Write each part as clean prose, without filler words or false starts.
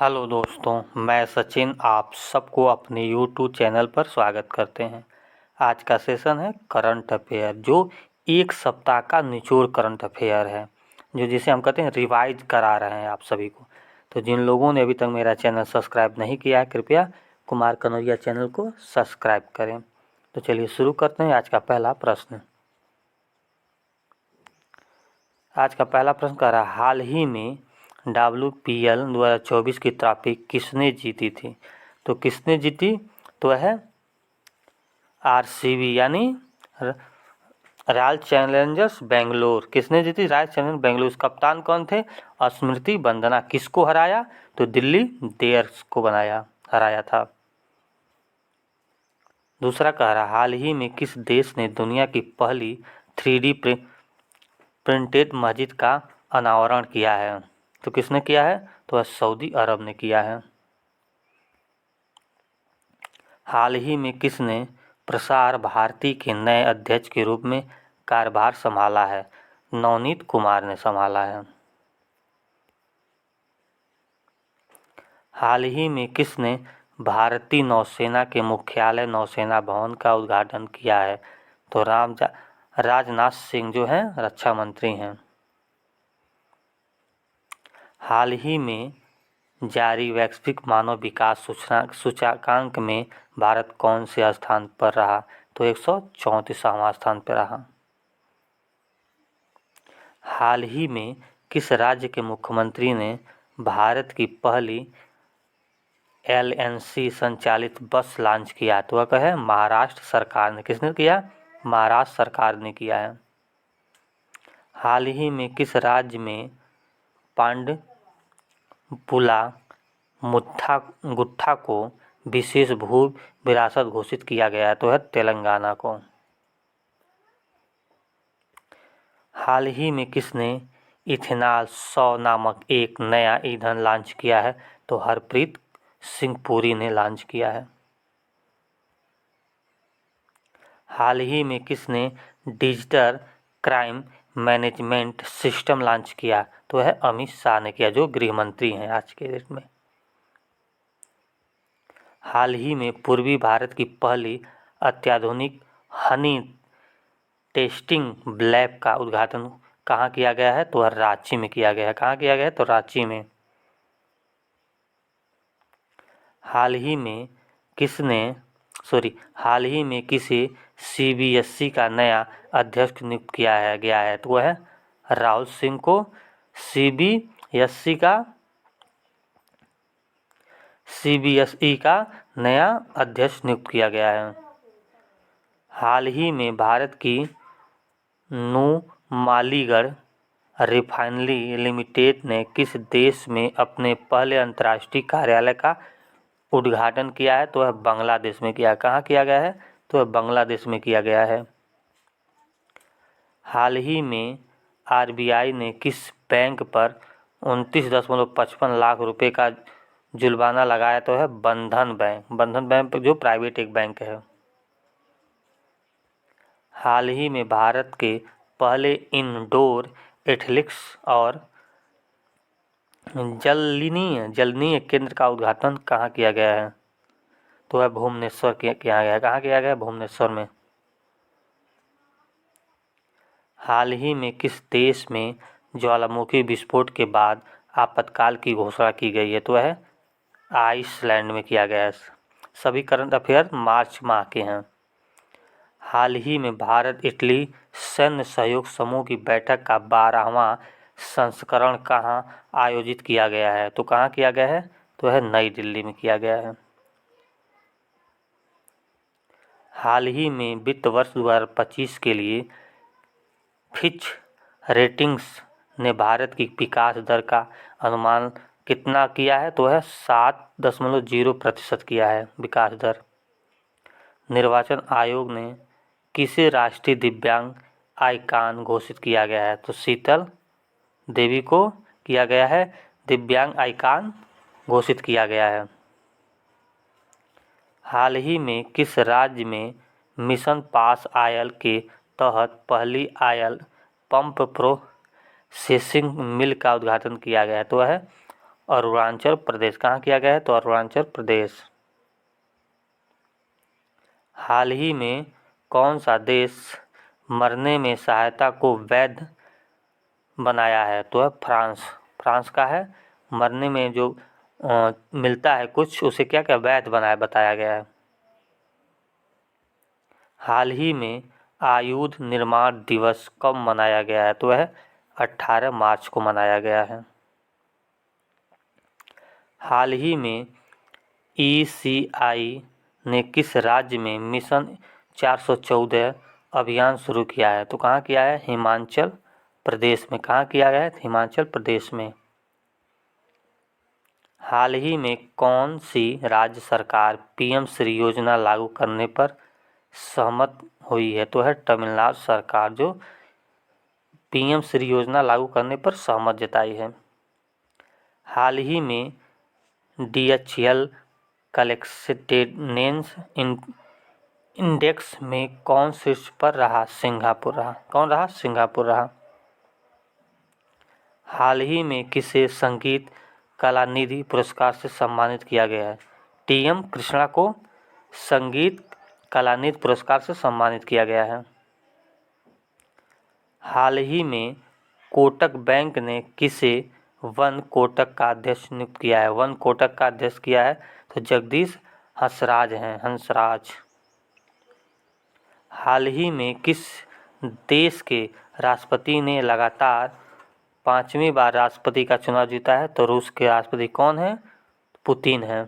Hello दोस्तों, मैं सचिन आप सबको अपने यूट्यूब चैनल पर स्वागत करते हैं। आज का सेशन है करंट अफेयर, जो एक सप्ताह का निचोड़ करंट अफेयर है, जो जिसे हम कहते हैं रिवाइज करा रहे हैं आप सभी को। तो जिन लोगों ने अभी तक मेरा चैनल सब्सक्राइब नहीं किया है, कृपया कुमार कनौजिया चैनल को सब्सक्राइब करें। तो चलिए शुरू करते हैं। आज का पहला प्रश्न कह रहा है, हाल ही में WPL 2024 की ट्रॉफी किसने जीती थी? तो किसने जीती? तो है RCB यानी रॉयल चैलेंजर्स बेंगलोर। किसने जीती? Royal Challengers Bangalore. कप्तान कौन थे? स्मृति बंदना। किसको हराया? तो दिल्ली डेयर्स को हराया था। दूसरा कह रहा, हाल ही में किस देश ने दुनिया की पहली 3D प्रिंटेड मस्जिद का अनावरण किया है? तो किसने किया है? तो सऊदी अरब ने किया है। हाल ही में किसने प्रसार भारती के नए अध्यक्ष के रूप में कार्यभार संभाला है? नवनीत कुमार ने संभाला है। हाल ही में किसने भारतीय नौसेना के मुख्यालय नौसेना भवन का उद्घाटन किया है? तो राजनाथ सिंह जो हैं रक्षा मंत्री हैं। हाल ही में जारी वैश्विक मानव विकास सूचकांक में भारत कौन से स्थान पर रहा? तो 134वां स्थान पर रहा। हाल ही में किस राज्य के मुख्यमंत्री ने भारत की पहली LNC संचालित बस लॉन्च किया? तो वह है महाराष्ट्र सरकार ने। किसने किया? महाराष्ट्र सरकार ने किया है। हाल ही में किस राज्य में पांडपुला गुट्ठा को विशेष भू विरासत घोषित किया गया है? तो है तेलंगाना को। हाल ही में किसने इथेनॉल 100 नामक एक नया ईंधन लॉन्च किया है? तो हरप्रीत सिंह पुरी ने लॉन्च किया है। हाल ही में किसने digital crime management system launch किया? तो है अमित शाह ने किया, जो गृह मंत्री हैं आज के डेट में। हाल ही में पूर्वी भारत की पहली अत्याधुनिक हनी टेस्टिंग लैब का उद्घाटन कहाँ किया गया है? तो रांची में किया गया है। कहाँ किया गया है? तो रांची में। हाल ही में किसी CBSE का नया अध्यक्ष नियुक्त किया गया है? तो वह है राहुल सिंह को CBSE का नया अध्यक्ष नियुक्त किया गया है। हाल ही में भारत की नुमालीगढ़ रिफाइनरी लिमिटेड ने किस देश में अपने पहले अंतर्राष्ट्रीय कार्यालय का उद्घाटन किया है? तो वह बांग्लादेश में किया। कहाँ किया गया है? तो वह बांग्लादेश में किया गया है। हाल ही में RBI ने किस बैंक पर 29.55 लाख रुपए का जुर्माना लगाया? तो है बंधन बैंक जो प्राइवेट एक बैंक है। हाल ही में भारत के पहले इंडोर एथलेटिक्स और जलनीय केंद्र का उद्घाटन कहाँ किया गया है? तो वह भुवनेश्वर किया गया है। कहाँ किया गया है? भुवनेश्वर में। हाल ही में किस देश में ज्वालामुखी विस्फोट के बाद आपातकाल की घोषणा की गई है? तो वह आइसलैंड में किया गया है। सभी करंट अफेयर मार्च माह के हैं। हाल ही में भारत इटली सैन्य सहयोग समूह की बैठक का 12वां संस्करण कहाँ आयोजित किया गया है? तो कहाँ किया गया है? तो है नई दिल्ली में किया गया है। हाल ही में वित्त वर्ष 2025 के लिए फिच रेटिंग्स ने भारत की विकास दर का अनुमान कितना किया है? तो है 7.0% किया है विकास दर। निर्वाचन आयोग ने किसे राष्ट्रीय दिव्यांग आइकॉन घोषित किया गया है? तो शीतल देवी को किया गया है दिव्यांग आइकॉन घोषित किया गया है। हाल ही में किस राज्य में मिशन पास आयल के तहत पहली आयल पंप प्रोसेसिंग मिल का उद्घाटन किया गया है? तो है अरुणाचल प्रदेश। कहाँ किया गया है? तो अरुणाचल प्रदेश। हाल ही में कौन सा देश मरने में सहायता को वैध बनाया है? तो है फ्रांस। फ्रांस का है मरने में जो मिलता है कुछ, उसे क्या क्या वैध बनाया बताया गया है। हाल ही में आयुध निर्माण दिवस कब मनाया गया है? तो वह 18 मार्च को मनाया गया है। हाल ही में ECI ने किस राज्य में मिशन 414 अभियान शुरू किया है? तो कहाँ किया है? हिमाचल प्रदेश में। कहाँ किया गया है? हिमाचल प्रदेश में। हाल ही में कौन सी राज्य सरकार PM श्री योजना लागू करने पर सहमत हुई है? तो है तमिलनाडु सरकार, जो PM श्री योजना लागू करने पर सहमत जताई है। हाल ही में DHL कलेक्टेडनेस इंडेक्स में कौन शीर्ष पर रहा? सिंगापुर रहा। कौन रहा? सिंगापुर रहा। हाल ही में किसे संगीत कलानिधि पुरस्कार से सम्मानित किया गया है? TM कृष्णा को संगीत कलानिधि पुरस्कार से सम्मानित किया गया है। हाल ही में कोटक बैंक ने किसे वन कोटक का अध्यक्ष नियुक्त किया है? वन कोटक का अध्यक्ष किया है तो जगदीश हंसराज हैं, हंसराज। हाल ही में किस देश के राष्ट्रपति ने लगातार 5वीं बार राष्ट्रपति का चुनाव जीता है? तो रूस के राष्ट्रपति कौन है? पुतिन है।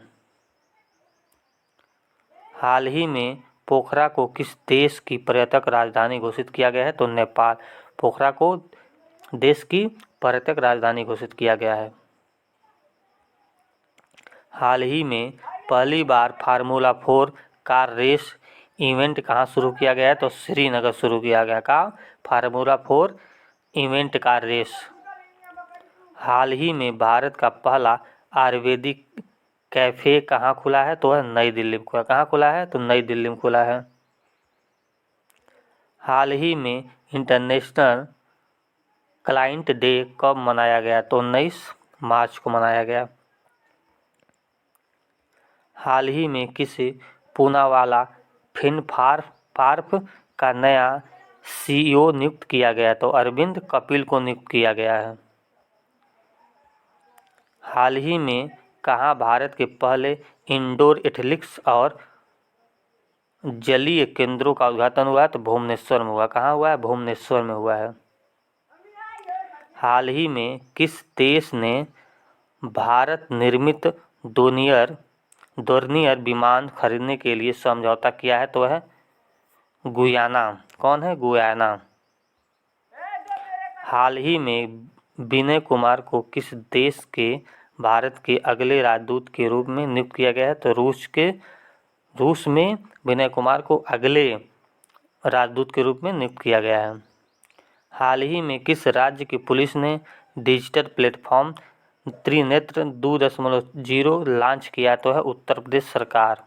हाल ही में पोखरा को किस देश की पर्यटक राजधानी घोषित किया गया है? तो नेपाल। पोखरा को देश की पर्यटक राजधानी घोषित किया गया है। हाल ही में पहली बार फार्मूला 4 कार रेस इवेंट कहाँ शुरू किया गया है? तो श्रीनगर शुरू किया गया। कहाँ? Formula 4 event car race. हाल ही में भारत का पहला आयुर्वेदिक कैफ़े कहाँ खुला है? तो है नई दिल्ली में खुला। कहाँ खुला है? तो नई दिल्ली में खुला है। हाल ही में इंटरनेशनल क्लाइंट डे कब मनाया गया? तो 19 मार्च को मनाया गया। हाल ही में किसे पूनावाला फिनकॉर्प का नया CEO नियुक्त किया गया? तो अरविंद कपिल को नियुक्त किया गया है। हाल ही में कहाँ भारत के पहले इंडोर एथलेटिक्स और जलीय केंद्रों का उद्घाटन हुआ है? तो भुवनेश्वर में हुआ। कहाँ हुआ है? भुवनेश्वर में हुआ है। हाल ही में किस देश ने भारत निर्मित डोर्नियर विमान खरीदने के लिए समझौता किया है? तो वह गुयाना। कौन है? गुयाना। हाल ही में विनय कुमार को किस देश के भारत के अगले राजदूत के रूप में नियुक्त किया गया है? तो रूस में विनय कुमार को अगले राजदूत के रूप में नियुक्त किया गया है। हाल ही में किस राज्य की पुलिस ने डिजिटल प्लेटफॉर्म त्रिनेत्र 2.0 लॉन्च किया? तो है उत्तर प्रदेश सरकार।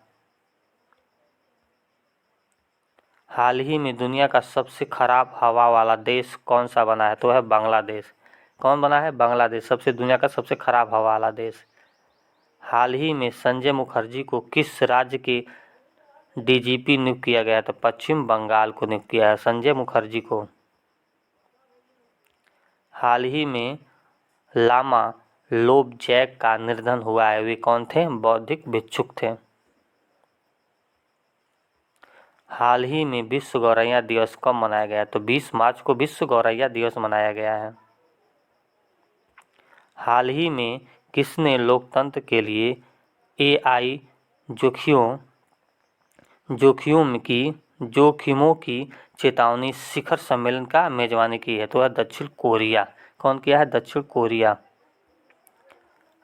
हाल ही में दुनिया का सबसे खराब हवा वाला देश कौन सा बना है? तो है बांग्लादेश। कौन बना है? बांग्लादेश सबसे दुनिया का सबसे खराब हवा वाला देश। हाल ही में संजय मुखर्जी को किस राज्य के DGP नियुक्त किया गया? तो पश्चिम बंगाल को नियुक्त किया है संजय मुखर्जी को। हाल ही में लामा लोबजैक का निधन हुआ है। वे कौन थे? बौद्धिक भिक्षुक थे। हाल ही में विश्व गौरैया दिवस कब मनाया गया? तो 20 मार्च को विश्व गौरैया दिवस मनाया गया है। हाल ही में किसने लोकतंत्र के लिए AI जोखिमों की चेतावनी शिखर सम्मेलन का मेजबानी की है? तो है दक्षिण कोरिया। कौन किया है? दक्षिण कोरिया।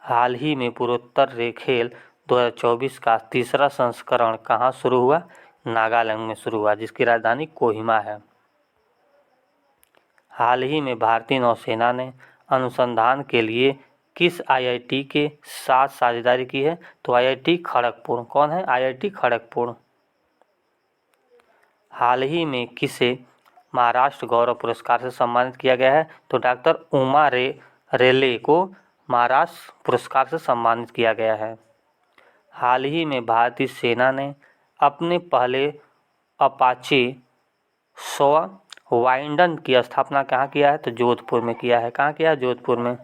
हाल ही में पूर्वोत्तर खेल 2024 का तीसरा संस्करण कहाँ शुरू हुआ? नागालैंड में शुरू हुआ, जिसकी राजधानी कोहिमा है। हाल ही में भारतीय नौसेना ने अनुसंधान के लिए किस IIT के साथ साझेदारी की है? तो IIT खड़गपुर। कौन है? IIT खड़गपुर। हाल ही में किसे महाराष्ट्र गौरव पुरस्कार से सम्मानित किया गया है? तो डॉक्टर उमा रेले को महाराष्ट्र पुरस्कार से सम्मानित किया गया है। हाल ही में भारतीय सेना ने अपने पहले अपाचे 100 वाइंडन की स्थापना कहाँ किया है? तो जोधपुर में किया है। कहाँ किया है? जोधपुर में।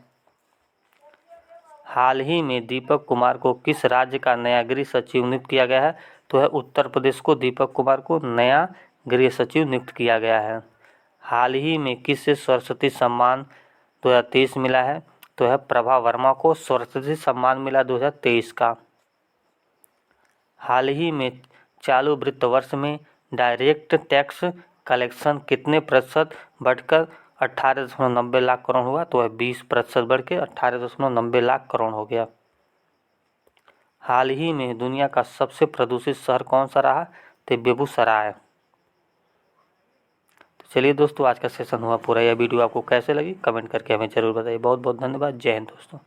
हाल ही में दीपक कुमार को किस राज्य का नया गृह सचिव नियुक्त किया गया है? तो है उत्तर प्रदेश को दीपक कुमार को नया गृह सचिव नियुक्त किया गया है। हाल ही में किसे सरस्वती सम्मान 2023 मिला है? तो है प्रभा वर्मा को सरस्वती सम्मान मिला 2023 का। हाल ही में चालू वित्त वर्ष में डायरेक्ट टैक्स कलेक्शन कितने प्रतिशत बढ़कर 18.90 लाख करोड़ हुआ? तो है 20% बढ़ के 18.90 लाख करोड़ हो गया। हाल ही में दुनिया का सबसे प्रदूषित शहर कौन सा रहा? तो बेगूसराय। तो चलिए दोस्तों, आज का सेशन हुआ पूरा। यह वीडियो आपको कैसे लगी कमेंट करके हमें जरूर बताइए। बहुत बहुत धन्यवाद। जय हिंद दोस्तों।